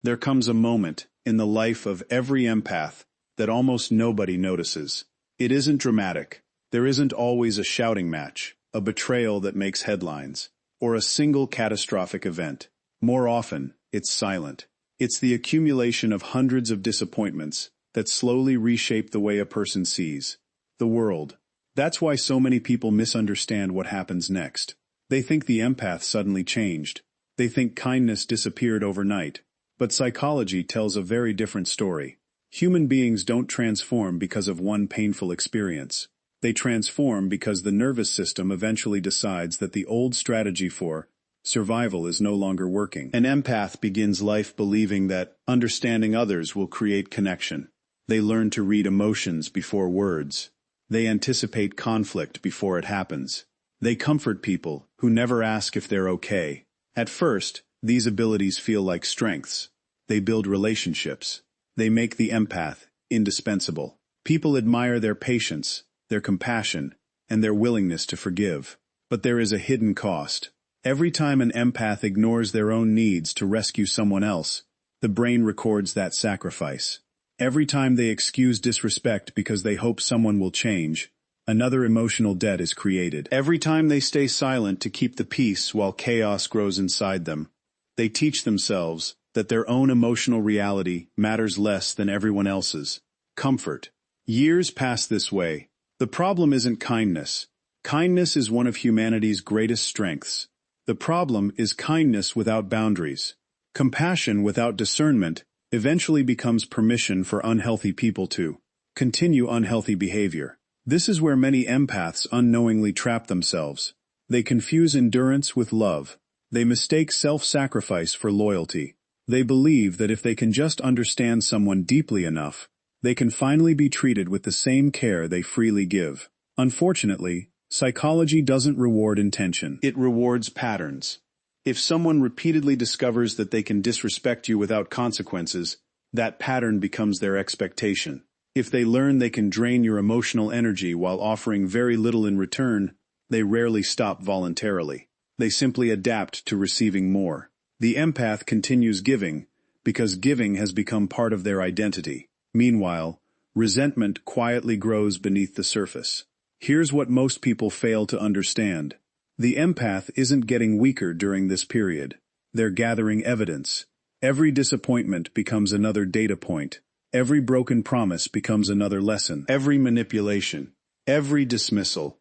There comes a moment in the life of every empath that almost nobody notices. It isn't dramatic. There isn't always a shouting match, a betrayal that makes headlines, or a single catastrophic event. More often, it's silent. It's the accumulation of hundreds of disappointments that slowly reshape the way a person sees the world. That's why so many people misunderstand what happens next. They think the empath suddenly changed. They think kindness disappeared overnight. But psychology tells a very different story. Human beings don't transform because of one painful experience. They transform because the nervous system eventually decides that the old strategy for survival is no longer working. An empath begins life believing that understanding others will create connection. They learn to read emotions before words. They anticipate conflict before it happens. They comfort people who never ask if they're okay. At first, these abilities feel like strengths. They build relationships. They make the empath indispensable. People admire their patience, their compassion, and their willingness to forgive. But there is a hidden cost. Every time an empath ignores their own needs to rescue someone else, the brain records that sacrifice. Every time they excuse disrespect because they hope someone will change, another emotional debt is created. Every time they stay silent to keep the peace while chaos grows inside them, they teach themselves that their own emotional reality matters less than everyone else's. Comfort. Years pass this way. The problem isn't kindness. Kindness is one of humanity's greatest strengths. The problem is kindness without boundaries. Compassion without discernment eventually becomes permission for unhealthy people to continue unhealthy behavior. This is where many empaths unknowingly trap themselves. They confuse endurance with love. They mistake self-sacrifice for loyalty. They believe that if they can just understand someone deeply enough, they can finally be treated with the same care they freely give. Unfortunately, psychology doesn't reward intention. It rewards patterns. If someone repeatedly discovers that they can disrespect you without consequences, that pattern becomes their expectation. If they learn they can drain your emotional energy while offering very little in return, they rarely stop voluntarily. They simply adapt to receiving more. The empath continues giving because giving has become part of their identity. Meanwhile, resentment quietly grows beneath the surface. Here's what most people fail to understand. The empath isn't getting weaker during this period. They're gathering evidence. Every disappointment becomes another data point. Every broken promise becomes another lesson. Every manipulation, every dismissal,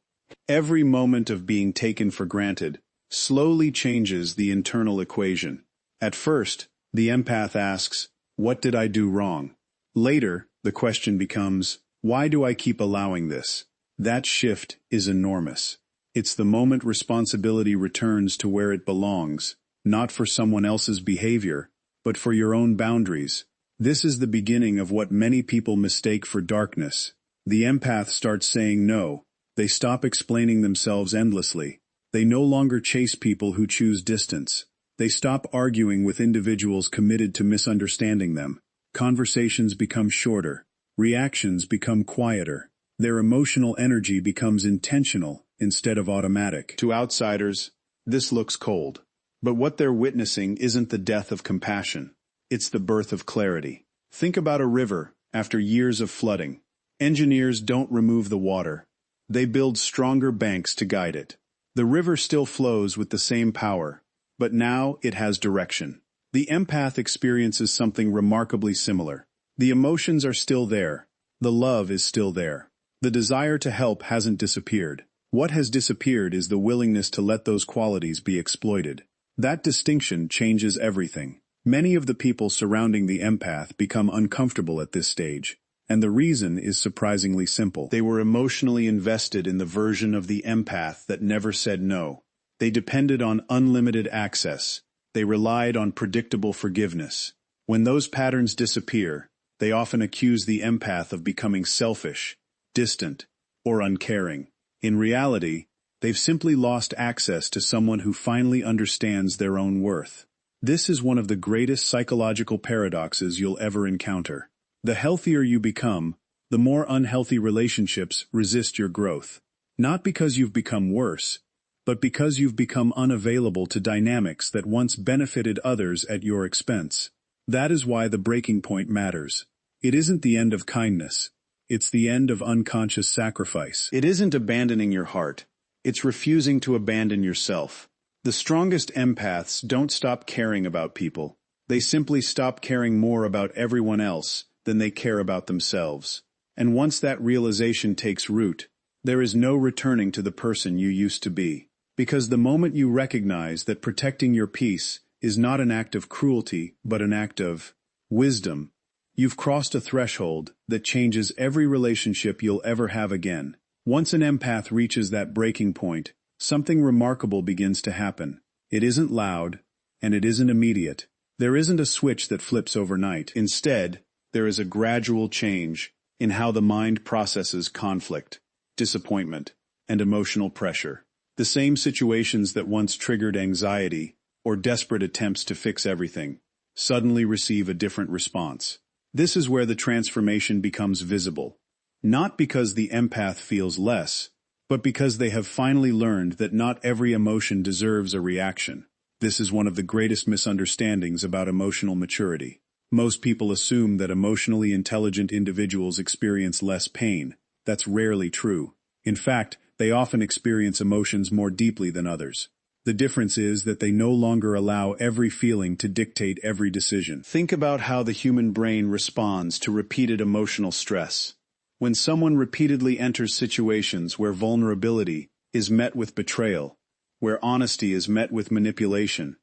every moment of being taken for granted slowly changes the internal equation. At first, the empath asks, "What did I do wrong?" Later, the question becomes, "Why do I keep allowing this?" That shift is enormous. It's the moment responsibility returns to where it belongs, not for someone else's behavior, but for your own boundaries. This is the beginning of what many people mistake for darkness. The empath starts saying no. They stop explaining themselves endlessly. They no longer chase people who choose distance. They stop arguing with individuals committed to misunderstanding them. Conversations become shorter. Reactions become quieter. Their emotional energy becomes intentional instead of automatic. To outsiders, this looks cold. But what they're witnessing isn't the death of compassion. It's the birth of clarity. Think about a river after years of flooding. Engineers don't remove the water. They build stronger banks to guide it. The river still flows with the same power, but now it has direction. The empath experiences something remarkably similar. The emotions are still there. The love is still there. The desire to help hasn't disappeared. What has disappeared is the willingness to let those qualities be exploited. That distinction changes everything. Many of the people surrounding the empath become uncomfortable at this stage, and the reason is surprisingly simple. They were emotionally invested in the version of the empath that never said no. They depended on unlimited access. They relied on predictable forgiveness. When those patterns disappear, they often accuse the empath of becoming selfish, distant, or uncaring. In reality, they've simply lost access to someone who finally understands their own worth. This is one of the greatest psychological paradoxes you'll ever encounter. The healthier you become, the more unhealthy relationships resist your growth. Not because you've become worse, but because you've become unavailable to dynamics that once benefited others at your expense. That is why the breaking point matters. It isn't the end of kindness. It's the end of unconscious sacrifice. It isn't abandoning your heart. It's refusing to abandon yourself. The strongest empaths don't stop caring about people. They simply stop caring more about everyone else than they care about themselves. And once that realization takes root, there is no returning to the person you used to be. Because the moment you recognize that protecting your peace is not an act of cruelty, but an act of wisdom, you've crossed a threshold that changes every relationship you'll ever have again. Once an empath reaches that breaking point, something remarkable begins to happen. It isn't loud, and it isn't immediate. There isn't a switch that flips overnight. Instead, there is a gradual change in how the mind processes conflict, disappointment, and emotional pressure. The same situations that once triggered anxiety or desperate attempts to fix everything suddenly receive a different response. This is where the transformation becomes visible. Not because the empath feels less, but because they have finally learned that not every emotion deserves a reaction. This is one of the greatest misunderstandings about emotional maturity. Most people assume that emotionally intelligent individuals experience less pain. That's rarely true. In fact, they often experience emotions more deeply than others. The difference is that they no longer allow every feeling to dictate every decision. Think about how the human brain responds to repeated emotional stress. When someone repeatedly enters situations where vulnerability is met with betrayal, where honesty is met with manipulation,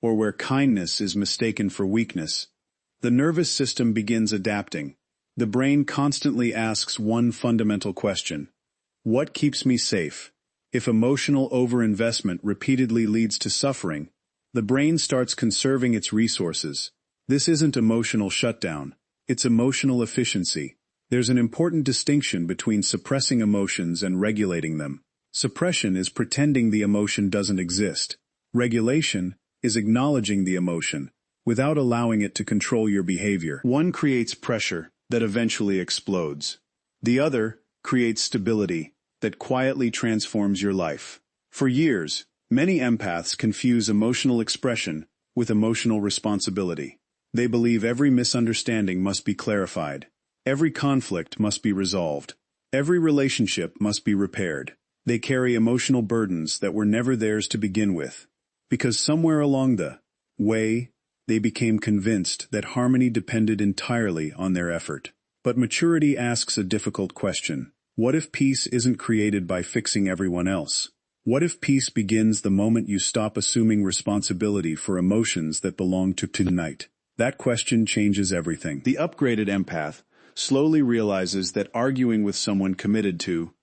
or where kindness is mistaken for weakness, the nervous system begins adapting. The brain constantly asks one fundamental question: what keeps me safe? If emotional overinvestment repeatedly leads to suffering, the brain starts conserving its resources. This isn't emotional shutdown, it's emotional efficiency. There's an important distinction between suppressing emotions and regulating them. Suppression is pretending the emotion doesn't exist. Regulation is acknowledging the emotion without allowing it to control your behavior. One creates pressure that eventually explodes. The other creates stability that quietly transforms your life. For years, many empaths confuse emotional expression with emotional responsibility. They believe every misunderstanding must be clarified. Every conflict must be resolved. Every relationship must be repaired. They carry emotional burdens that were never theirs to begin with, because somewhere along the way, they became convinced that harmony depended entirely on their effort. But maturity asks a difficult question. What if peace isn't created by fixing everyone else? What if peace begins the moment you stop assuming responsibility for emotions that belong to tonight? That question changes everything. The upgraded empath slowly realizes that arguing with someone committed to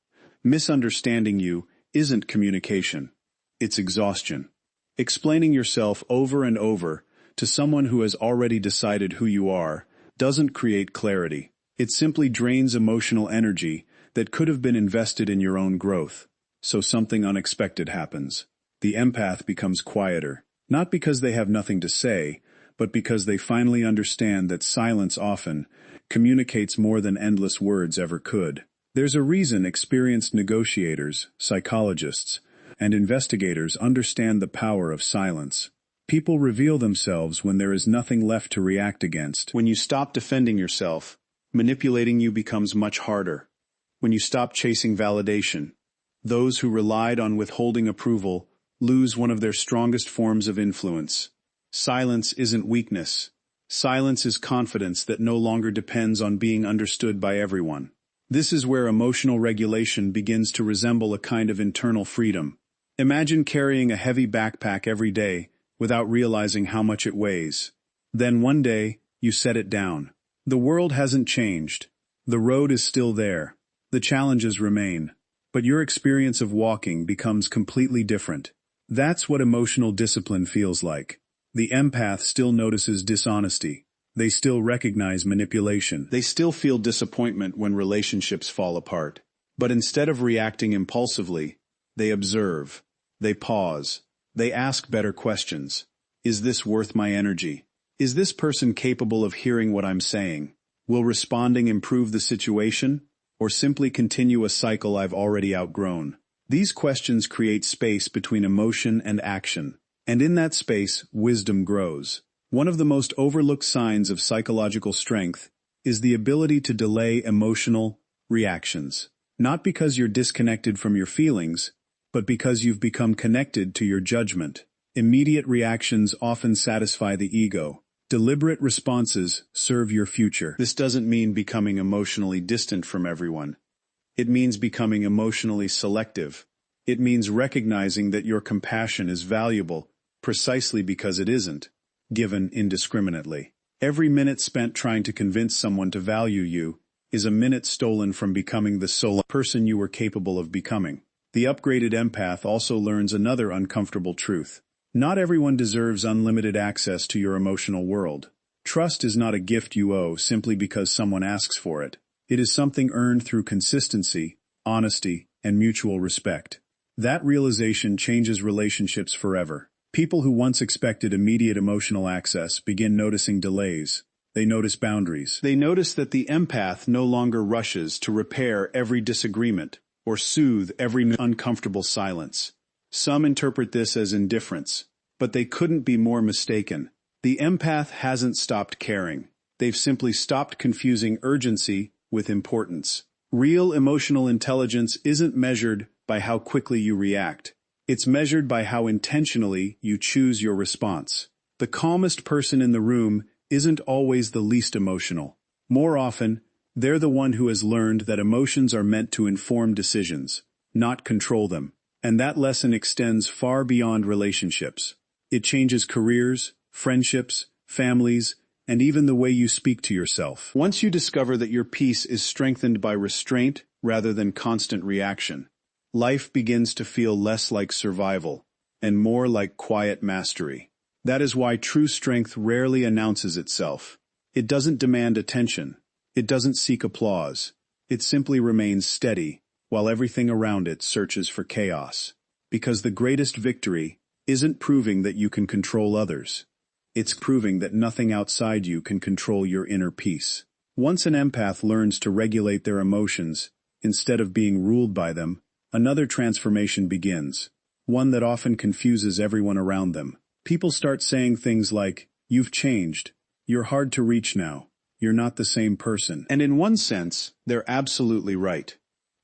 misunderstanding you isn't communication. It's exhaustion. Explaining yourself over and over to someone who has already decided who you are doesn't create clarity. It simply drains emotional energy that could have been invested in your own growth. So something unexpected happens. The empath becomes quieter, not because they have nothing to say, but because they finally understand that silence often communicates more than endless words ever could. There's a reason experienced negotiators, psychologists, and investigators understand the power of silence. People reveal themselves when there is nothing left to react against. When you stop defending yourself, manipulating you becomes much harder. When you stop chasing validation, those who relied on withholding approval lose one of their strongest forms of influence. Silence isn't weakness. Silence is confidence that no longer depends on being understood by everyone. This is where emotional regulation begins to resemble a kind of internal freedom. Imagine carrying a heavy backpack every day without realizing how much it weighs. Then one day, you set it down. The world hasn't changed. The road is still there. The challenges remain. But your experience of walking becomes completely different. That's what emotional discipline feels like. The empath still notices dishonesty. They still recognize manipulation. They still feel disappointment when relationships fall apart. But instead of reacting impulsively, they observe. They pause. They ask better questions. Is this worth my energy? Is this person capable of hearing what I'm saying? Will responding improve the situation, or simply continue a cycle I've already outgrown? These questions create space between emotion and action, and in that space, wisdom grows. One of the most overlooked signs of psychological strength is the ability to delay emotional reactions. Not because you're disconnected from your feelings, but because you've become connected to your judgment. Immediate reactions often satisfy the ego. Deliberate responses serve your future. This doesn't mean becoming emotionally distant from everyone. It means becoming emotionally selective. It means recognizing that your compassion is valuable precisely because it isn't given indiscriminately. Every minute spent trying to convince someone to value you is a minute stolen from becoming the sole person you were capable of becoming. The upgraded empath also learns another uncomfortable truth. Not everyone deserves unlimited access to your emotional world. Trust is not a gift you owe simply because someone asks for it. It is something earned through consistency, honesty, and mutual respect. That realization changes relationships forever. People who once expected immediate emotional access begin noticing delays. They notice boundaries. They notice that the empath no longer rushes to repair every disagreement or soothe every uncomfortable silence. Some interpret this as indifference, but they couldn't be more mistaken. The empath hasn't stopped caring. They've simply stopped confusing urgency with importance. Real emotional intelligence isn't measured by how quickly you react. It's measured by how intentionally you choose your response. The calmest person in the room isn't always the least emotional. More often, they're the one who has learned that emotions are meant to inform decisions, not control them. And that lesson extends far beyond relationships. It changes careers, friendships, families, and even the way you speak to yourself. Once you discover that your peace is strengthened by restraint rather than constant reaction, life begins to feel less like survival and more like quiet mastery. That is why true strength rarely announces itself. It doesn't demand attention. It doesn't seek applause. It simply remains steady, while everything around it searches for chaos. Because the greatest victory isn't proving that you can control others. It's proving that nothing outside you can control your inner peace. Once an empath learns to regulate their emotions, instead of being ruled by them, another transformation begins, one that often confuses everyone around them. People start saying things like, "You've changed. You're hard to reach now. You're not the same person." And in one sense, they're absolutely right.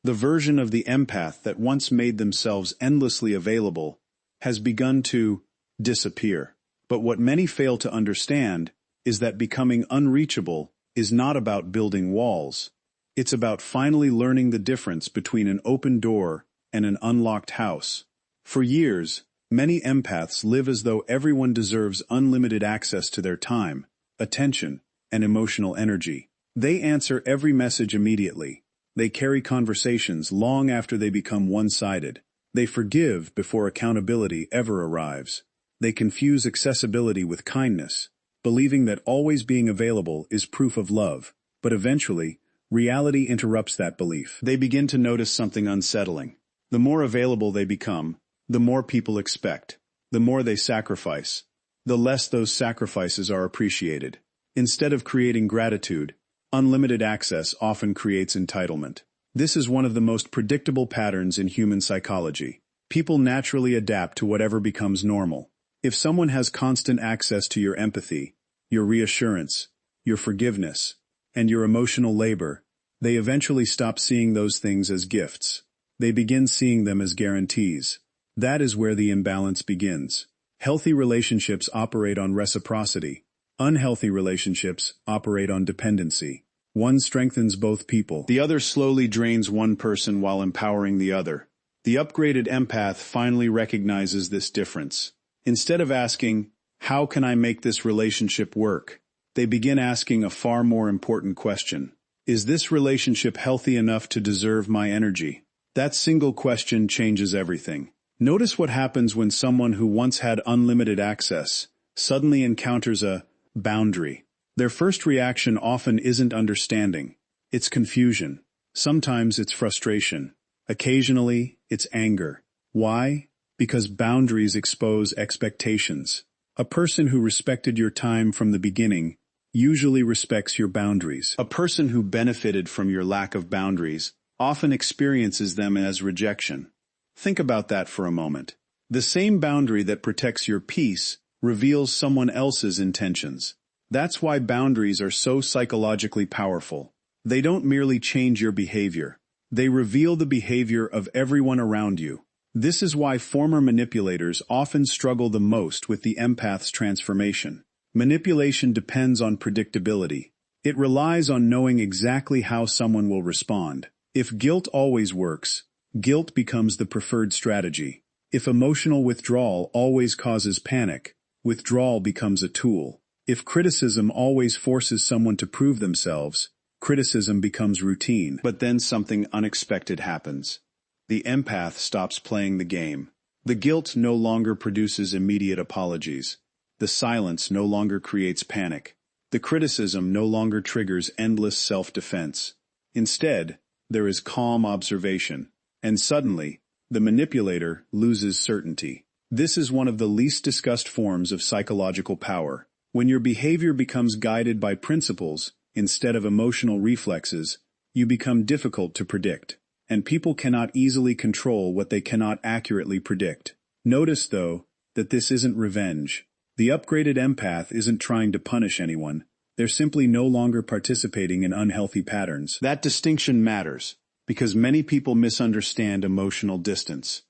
The version of the empath that once made themselves endlessly available has begun to disappear. But what many fail to understand is that becoming unreachable is not about building walls. It's about finally learning the difference between an open door and an unlocked house. For years, many empaths live as though everyone deserves unlimited access to their time, attention, and emotional energy. They answer every message immediately. They carry conversations long after they become one-sided. They forgive before accountability ever arrives. They confuse accessibility with kindness, believing that always being available is proof of love. But eventually, reality interrupts that belief. They begin to notice something unsettling. The more available they become, the more people expect. The more they sacrifice, the less those sacrifices are appreciated. Instead of creating gratitude, unlimited access often creates entitlement. This is one of the most predictable patterns in human psychology. People naturally adapt to whatever becomes normal. If someone has constant access to your empathy, your reassurance, your forgiveness, and your emotional labor, they eventually stop seeing those things as gifts. They begin seeing them as guarantees. That is where the imbalance begins. Healthy relationships operate on reciprocity. Unhealthy relationships operate on dependency. One strengthens both people. The other slowly drains one person while empowering the other. The upgraded empath finally recognizes this difference. Instead of asking, "How can I make this relationship work?" they begin asking a far more important question. Is this relationship healthy enough to deserve my energy? That single question changes everything. Notice what happens when someone who once had unlimited access suddenly encounters a boundary. Their first reaction often isn't understanding. It's confusion. Sometimes it's frustration. Occasionally, it's anger. Why? Because boundaries expose expectations. A person who respected your time from the beginning usually respects your boundaries. A person who benefited from your lack of boundaries often experiences them as rejection. Think about that for a moment. The same boundary that protects your peace reveals someone else's intentions. That's why boundaries are so psychologically powerful. They don't merely change your behavior. They reveal the behavior of everyone around you. This is why former manipulators often struggle the most with the empath's transformation. Manipulation depends on predictability. It relies on knowing exactly how someone will respond. If guilt always works, guilt becomes the preferred strategy. If emotional withdrawal always causes panic, withdrawal becomes a tool. If criticism always forces someone to prove themselves, criticism becomes routine. But then something unexpected happens. The empath stops playing the game. The guilt no longer produces immediate apologies. The silence no longer creates panic. The criticism no longer triggers endless self-defense. Instead, there is calm observation. And suddenly, the manipulator loses certainty. This is one of the least discussed forms of psychological power. When your behavior becomes guided by principles instead of emotional reflexes, you become difficult to predict. And people cannot easily control what they cannot accurately predict. Notice, though, that this isn't revenge. The upgraded empath isn't trying to punish anyone. They're simply no longer participating in unhealthy patterns. That distinction matters, because many people misunderstand emotional distance.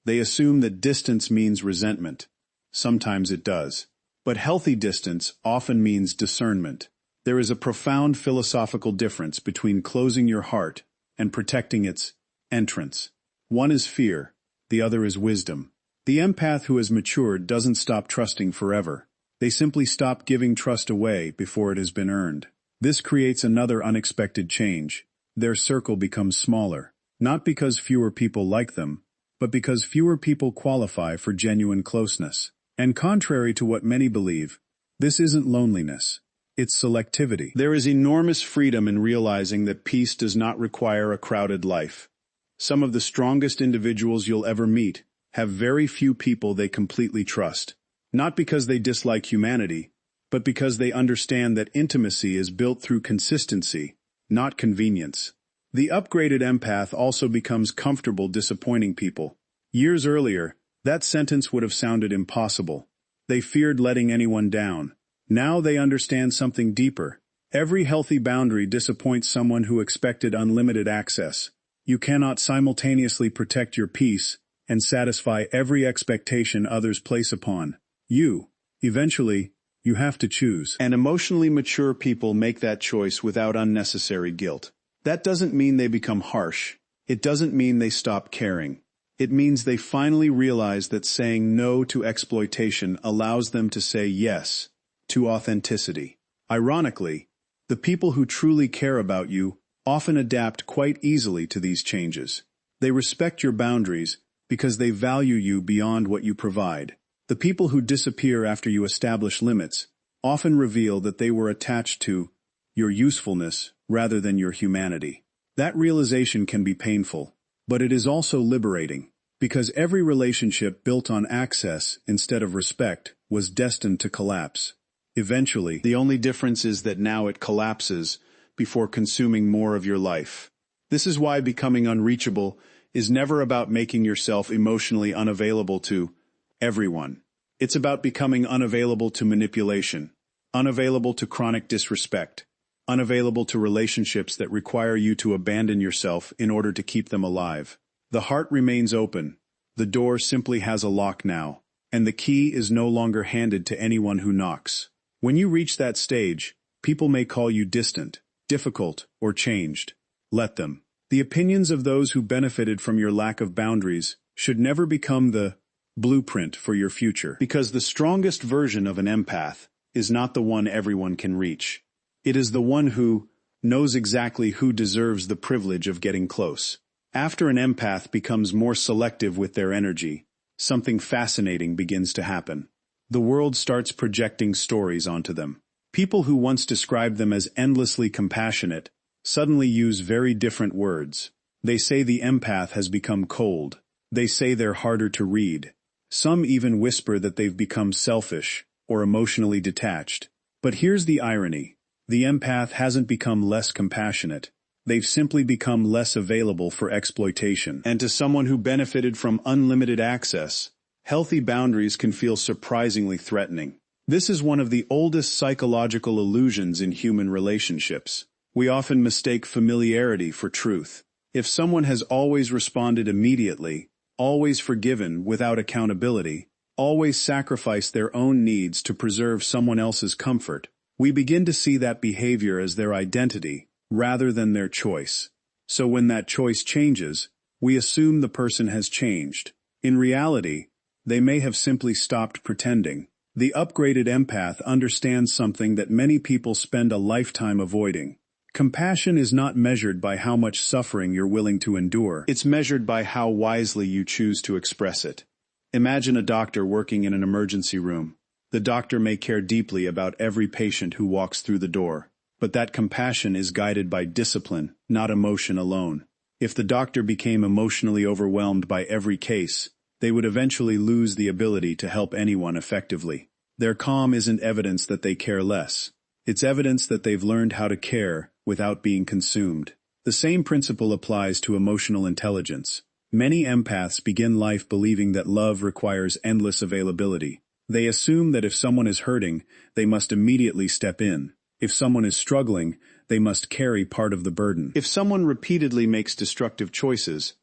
They assume that distance means resentment. Sometimes it does. But healthy distance often means discernment. There is a profound philosophical difference between closing your heart and protecting its entrance. One is fear, the other is wisdom. The empath who has matured doesn't stop trusting forever. They simply stop giving trust away before it has been earned. This creates another unexpected change. Their circle becomes smaller, not because fewer people like them, but because fewer people qualify for genuine closeness. And contrary to what many believe, this isn't loneliness. It's selectivity. There is enormous freedom in realizing that peace does not require a crowded life. Some of the strongest individuals you'll ever meet have very few people they completely trust. Not because they dislike humanity, but because they understand that intimacy is built through consistency, not convenience. The upgraded empath also becomes comfortable disappointing people. Years earlier, that sentence would have sounded impossible. They feared letting anyone down. Now they understand something deeper. Every healthy boundary disappoints someone who expected unlimited access. You cannot simultaneously protect your peace and satisfy every expectation others place upon you. Eventually, you have to choose. And emotionally mature people make that choice without unnecessary guilt. That doesn't mean they become harsh. It doesn't mean they stop caring. It means they finally realize that saying no to exploitation allows them to say yes to authenticity. Ironically, the people who truly care about you often adapt quite easily to these changes. They respect your boundaries because they value you beyond what you provide. The people who disappear after you establish limits often reveal that they were attached to your usefulness rather than your humanity. That realization can be painful, but it is also liberating, because every relationship built on access instead of respect was destined to collapse. Eventually, the only difference is that now it collapses before consuming more of your life. This is why becoming unreachable is never about making yourself emotionally unavailable to everyone. It's about becoming unavailable to manipulation, unavailable to chronic disrespect, unavailable to relationships that require you to abandon yourself in order to keep them alive. The heart remains open. The door simply has a lock now, and the key is no longer handed to anyone who knocks. When you reach that stage, people may call you distant, difficult, or changed. Let them. The opinions of those who benefited from your lack of boundaries should never become the blueprint for your future. Because the strongest version of an empath is not the one everyone can reach. It is the one who knows exactly who deserves the privilege of getting close. After an empath becomes more selective with their energy, something fascinating begins to happen. The world starts projecting stories onto them. People who once described them as endlessly compassionate suddenly use very different words. They say the empath has become cold. They say they're harder to read. Some even whisper that they've become selfish or emotionally detached. But here's the irony. The empath hasn't become less compassionate. They've simply become less available for exploitation. And to someone who benefited from unlimited access, Healthy boundaries can feel surprisingly threatening. This is one of the oldest psychological illusions in human relationships. We often mistake familiarity for truth. If someone has always responded immediately, always forgiven without accountability, always sacrificed their own needs to preserve someone else's comfort, we begin to see that behavior as their identity rather than their choice. So when that choice changes, we assume the person has changed. In reality, they may have simply stopped pretending. The upgraded empath understands something that many people spend a lifetime avoiding. Compassion is not measured by how much suffering you're willing to endure. It's measured by how wisely you choose to express it. Imagine a doctor working in an emergency room. The doctor may care deeply about every patient who walks through the door, but that compassion is guided by discipline, not emotion alone. If the doctor became emotionally overwhelmed by every case, they would eventually lose the ability to help anyone effectively. Their calm isn't evidence that they care less. It's evidence that they've learned how to care without being consumed. The same principle applies to emotional intelligence. Many empaths begin life believing that love requires endless availability. They assume that if someone is hurting, they must immediately step in. If someone is struggling, they must carry part of the burden. If someone repeatedly makes destructive choices,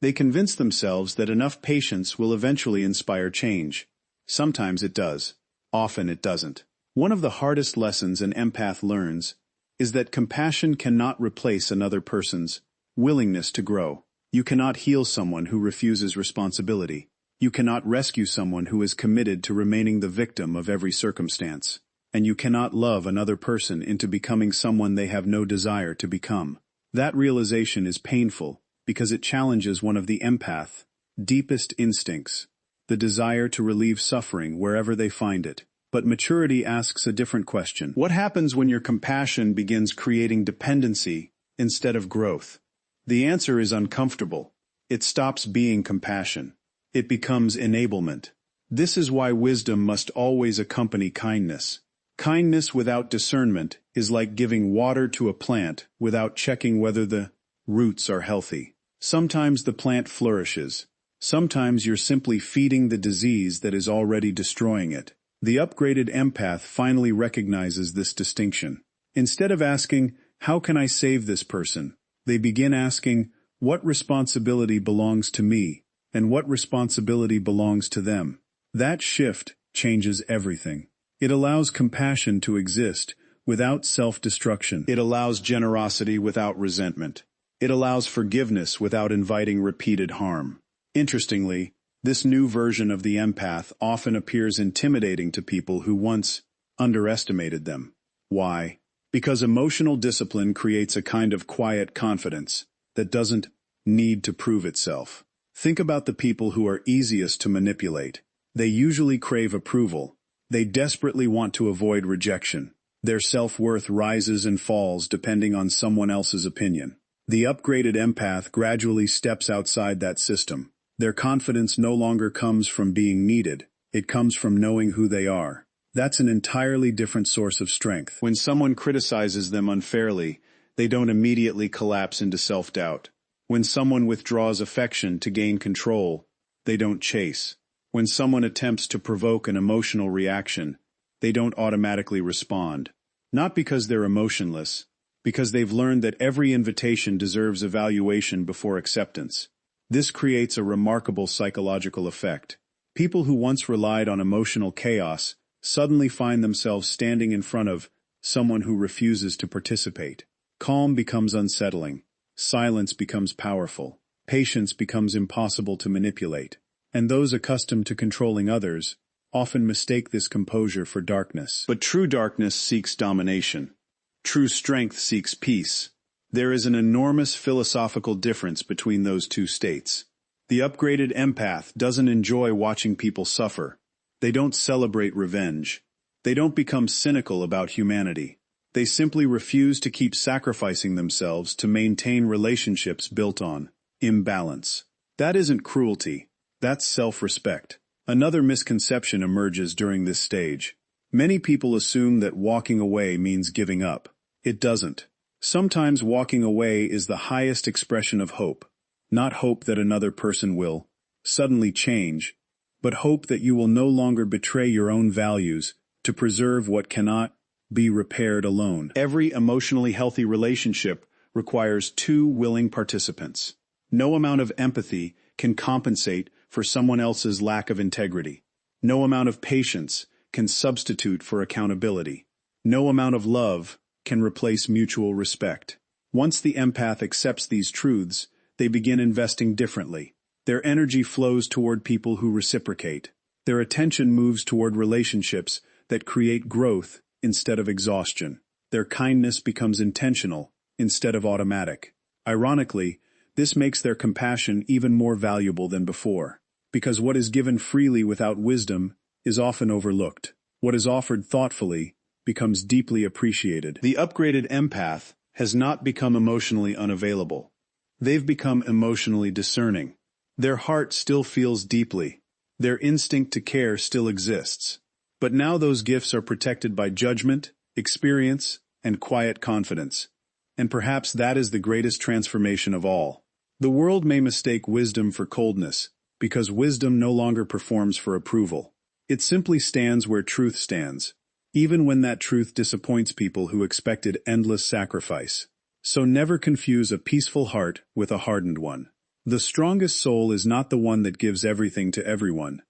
they convince themselves that enough patience will eventually inspire change. Sometimes it does. Often it doesn't. One of the hardest lessons an empath learns is that compassion cannot replace another person's willingness to grow. You cannot heal someone who refuses responsibility. You cannot rescue someone who is committed to remaining the victim of every circumstance. And you cannot love another person into becoming someone they have no desire to become. That realization is painful because it challenges one of the empath's deepest instincts, the desire to relieve suffering wherever they find it. But maturity asks a different question. What happens when your compassion begins creating dependency instead of growth? The answer is uncomfortable. It stops being compassion. It becomes enablement. This is why wisdom must always accompany kindness. Kindness without discernment is like giving water to a plant without checking whether the roots are healthy. Sometimes the plant flourishes. Sometimes you're simply feeding the disease that is already destroying it. The upgraded empath finally recognizes this distinction. Instead of asking, "How can I save this person?" they begin asking, "What responsibility belongs to me, and what responsibility belongs to them?" That shift changes everything. It allows compassion to exist without self-destruction. It allows generosity without resentment. It allows forgiveness without inviting repeated harm. Interestingly, this new version of the empath often appears intimidating to people who once underestimated them. Why? Because emotional discipline creates a kind of quiet confidence that doesn't need to prove itself. Think about the people who are easiest to manipulate. They usually crave approval. They desperately want to avoid rejection. Their self-worth rises and falls depending on someone else's opinion. The upgraded empath gradually steps outside that system. Their confidence no longer comes from being needed. It comes from knowing who they are. That's an entirely different source of strength. When someone criticizes them unfairly, they don't immediately collapse into self-doubt. When someone withdraws affection to gain control, they don't chase. When someone attempts to provoke an emotional reaction, they don't automatically respond. Not because they're emotionless, because they've learned that every invitation deserves evaluation before acceptance. This creates a remarkable psychological effect. People who once relied on emotional chaos suddenly find themselves standing in front of someone who refuses to participate. Calm becomes unsettling. Silence becomes powerful. Patience becomes impossible to manipulate. And those accustomed to controlling others often mistake this composure for darkness. But true darkness seeks domination. True strength seeks peace. There is an enormous philosophical difference between those two states. The upgraded empath doesn't enjoy watching people suffer. They don't celebrate revenge. They don't become cynical about humanity. They simply refuse to keep sacrificing themselves to maintain relationships built on imbalance. That isn't cruelty. That's self-respect. Another misconception emerges during this stage. Many people assume that walking away means giving up. It doesn't. Sometimes walking away is the highest expression of hope. Not hope that another person will suddenly change, but hope that you will no longer betray your own values to preserve what cannot be repaired alone. Every emotionally healthy relationship requires two willing participants. No amount of empathy can compensate for someone else's lack of integrity. No amount of patience can substitute for accountability. No amount of love can replace mutual respect. Once the empath accepts these truths, they begin investing differently. Their energy flows toward people who reciprocate. Their attention moves toward relationships that create growth instead of exhaustion. Their kindness becomes intentional instead of automatic. Ironically, this makes their compassion even more valuable than before, because what is given freely without wisdom is often overlooked. What is offered thoughtfully becomes deeply appreciated. The upgraded empath has not become emotionally unavailable. They've become emotionally discerning. Their heart still feels deeply. Their instinct to care still exists. But now those gifts are protected by judgment, experience, and quiet confidence. And perhaps that is the greatest transformation of all. The world may mistake wisdom for coldness, because wisdom no longer performs for approval. It simply stands where truth stands, even when that truth disappoints people who expected endless sacrifice. So never confuse a peaceful heart with a hardened one. The strongest soul is not the one that gives everything to everyone.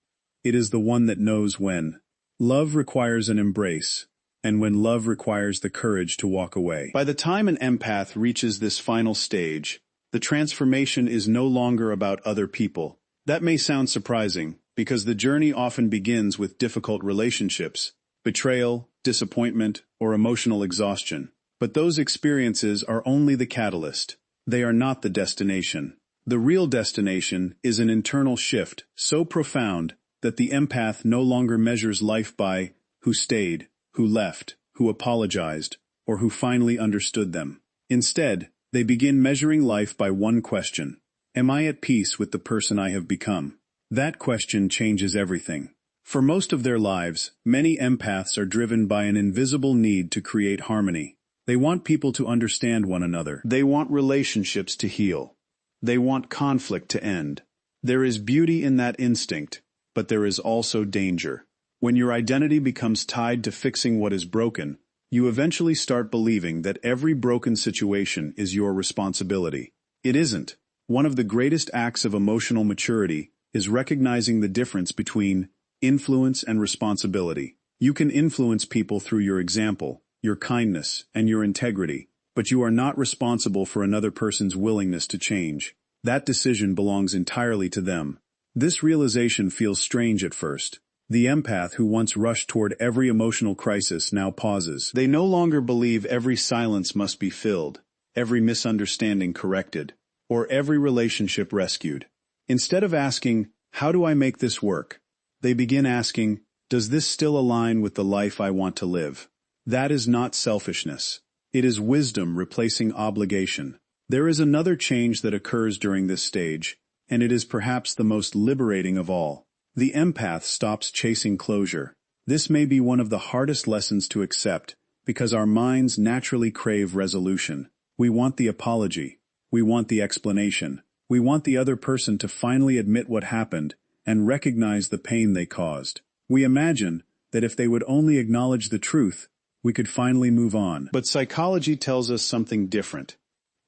It is the one that knows when. Love requires an embrace, and when love requires the courage to walk away. By the time an empath reaches this final stage, the transformation is no longer about other people. That may sound surprising, because the journey often begins with difficult relationships, betrayal, disappointment, or emotional exhaustion. But those experiences are only the catalyst. They are not the destination. The real destination is an internal shift so profound that the empath no longer measures life by who stayed, who left, who apologized, or who finally understood them. Instead, they begin measuring life by one question: am I at peace with the person I have become? That question changes everything. For most of their lives, many empaths are driven by an invisible need to create harmony. They want people to understand one another. They want relationships to heal. They want conflict to end. There is beauty in that instinct, but there is also danger. When your identity becomes tied to fixing what is broken, you eventually start believing that every broken situation is your responsibility. It isn't. One of the greatest acts of emotional maturity is recognizing the difference between influence and responsibility. You can influence people through your example, your kindness, and your integrity, but you are not responsible for another person's willingness to change. That decision belongs entirely to them. This realization feels strange at first. The empath who once rushed toward every emotional crisis now pauses. They no longer believe every silence must be filled, every misunderstanding corrected, or every relationship rescued. Instead of asking, "How do I make this work?" they begin asking, "Does this still align with the life I want to live?" That is not selfishness. It is wisdom replacing obligation. There is another change that occurs during this stage, and it is perhaps the most liberating of all. The empath stops chasing closure. This may be one of the hardest lessons to accept, because our minds naturally crave resolution. We want the apology. We want the explanation. We want the other person to finally admit what happened and recognize the pain they caused. We imagine that if they would only acknowledge the truth, we could finally move on. But psychology tells us something different.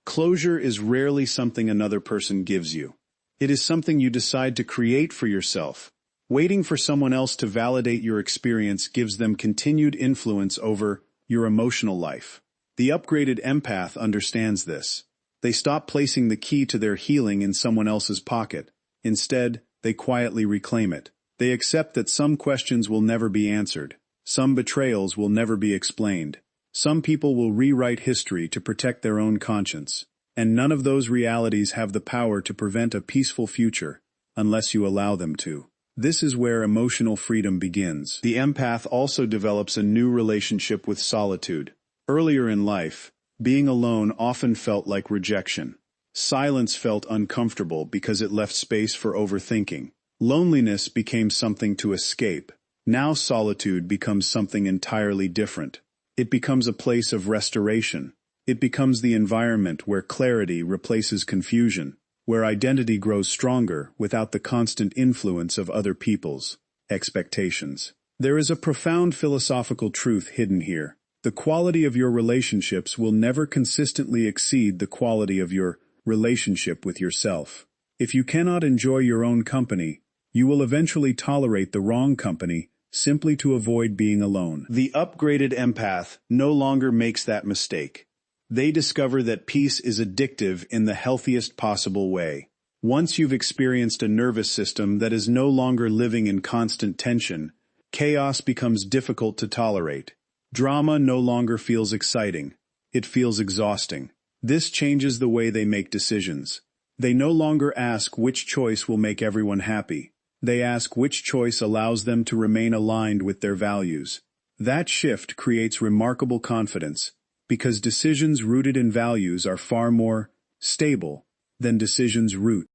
Closure is rarely something another person gives you. It is something you decide to create for yourself. Waiting for someone else to validate your experience gives them continued influence over your emotional life. The upgraded empath understands this. They stop placing the key to their healing in someone else's pocket. Instead, they quietly reclaim it. They accept that some questions will never be answered. Some betrayals will never be explained. Some people will rewrite history to protect their own conscience. And none of those realities have the power to prevent a peaceful future, unless you allow them to. This is where emotional freedom begins. The empath also develops a new relationship with solitude. Earlier in life, being alone often felt like rejection. Silence felt uncomfortable because it left space for overthinking. Loneliness became something to escape. Now solitude becomes something entirely different. It becomes a place of restoration. It becomes the environment where clarity replaces confusion, where identity grows stronger without the constant influence of other people's expectations. There is a profound philosophical truth hidden here. The quality of your relationships will never consistently exceed the quality of your relationship with yourself. If you cannot enjoy your own company, you will eventually tolerate the wrong company simply to avoid being alone. The upgraded empath no longer makes that mistake. They discover that peace is addictive in the healthiest possible way. Once you've experienced a nervous system that is no longer living in constant tension, chaos becomes difficult to tolerate. Drama no longer feels exciting. It feels exhausting. This changes the way they make decisions. They no longer ask which choice will make everyone happy. They ask which choice allows them to remain aligned with their values. That shift creates remarkable confidence, because decisions rooted in values are far more stable than decisions rooted